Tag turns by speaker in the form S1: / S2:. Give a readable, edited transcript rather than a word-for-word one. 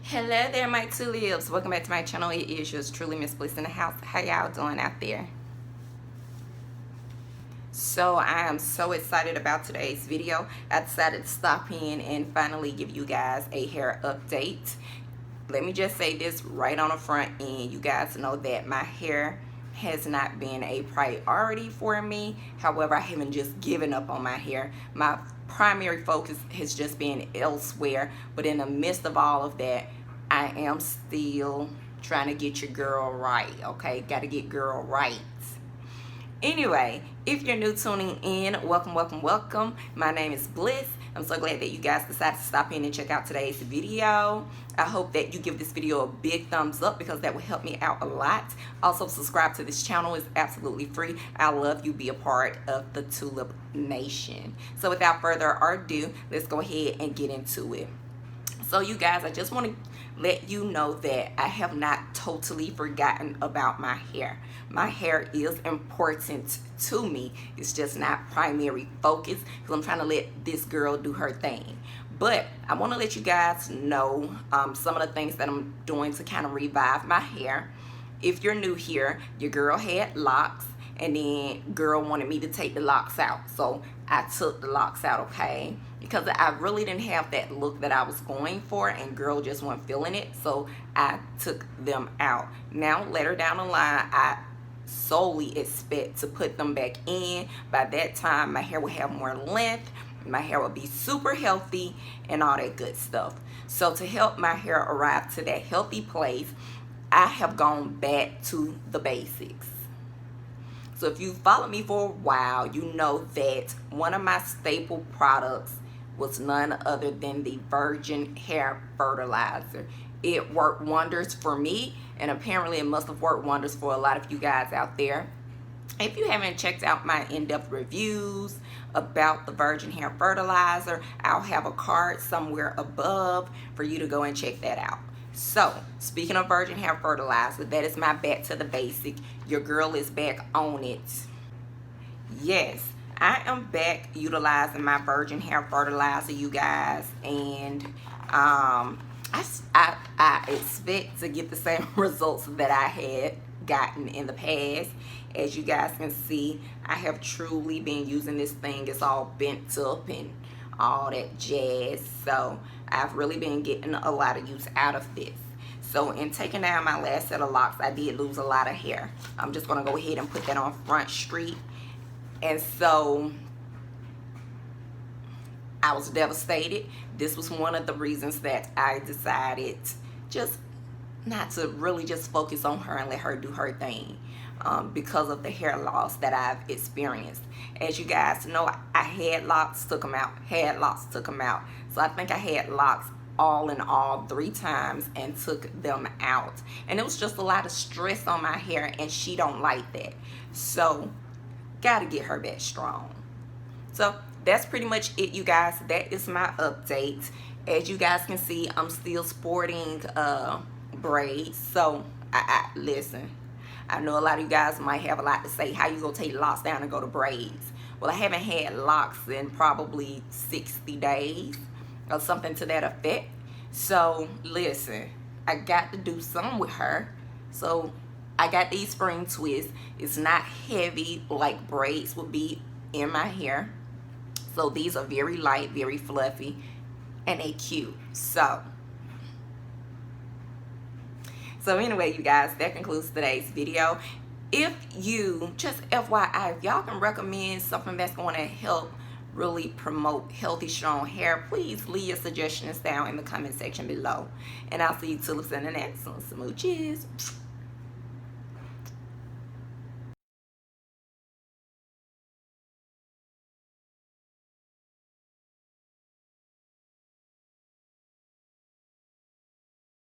S1: Hello there, my tulips. Welcome back to my channel. It is yours truly, Miss Bliss in the house. How y'all doing out there? So I am so excited about today's video. I decided to stop in and finally give you guys a hair update. Let me just say this right on the front end. You guys know that my hair has not been a priority for me. However, I haven't just given up on my hair. My primary focus has just been elsewhere, but in the midst of all of that, I am still trying to get your girl right. Okay, gotta get girl right. Anyway, if you're new tuning in, welcome. My name is Bliss. I'm so glad that you guys decided to stop in and check out today's video. I hope that you give this video a big thumbs up because that will help me out a lot. Also, subscribe to this channel. It's absolutely free. I love you. Be a part of the Tulip Nation. So without further ado, let's go ahead and get into it. So you guys, I just want to let you know that I have not totally forgotten about my hair. My hair is important to me. It's just not primary focus because I'm trying to let this girl do her thing. But I want to let you guys know some of the things that I'm doing to kind of revive my hair. If you're new here, your girl had locks and then girl wanted me to take the locks out. So I took the locks out, okay? Because I really didn't have that look that I was going for and girl just wasn't feeling it. So I took them out. Now later down the line, I solely expect to put them back in. By that time, my hair will have more length. My hair will be super healthy and all that good stuff. So to help my hair arrive to that healthy place, I have gone back to the basics. So if you followed me for a while, you know that one of my staple products was none other than the Virgin Hair Fertilizer. It worked wonders for me, and apparently it must have worked wonders for a lot of you guys out there. If you haven't checked out my in-depth reviews about the Virgin Hair Fertilizer, I'll have a card somewhere above for you to go and check that out. So, speaking of Virgin Hair Fertilizer, that is my back to the basic. Your girl is back on it. Yes, I am back utilizing my Virgin Hair Fertilizer, you guys. And I expect to get the same results that I had gotten in the past. As you guys can see, I have truly been using this thing. It's all bent up and all that jazz. So I've really been getting a lot of use out of this. So in taking down my last set of locks, I did lose a lot of hair. I'm just going to go ahead and put that on Front Street. And so I was devastated. This was one of the reasons that I decided just not to really just focus on her and let her do her thing. Because of the hair loss that I've experienced. As you guys know, I had locks, took them out, had locks, took them out. So I think I had locks all in all 3 times and took them out. And it was just a lot of stress on my hair, and she don't like that. So gotta get her back strong. So that's pretty much it, you guys. That is my update. As you guys can see, I'm still sporting braids. So listen, I know a lot of you guys might have a lot to say. How you gonna take locks down and go to braids? Well, I haven't had locks in probably 60 days or something to that effect. So listen, I got to do something with her. So I got these spring twists. It's not heavy like braids would be in my hair. So these are very light, very fluffy, and they cute. So anyway, you guys, that concludes today's video. If you, just FYI, if y'all can recommend something that's going to help really promote healthy, strong hair, please leave your suggestions down in the comment section below. And I'll see you tulips in the next one. Smooches.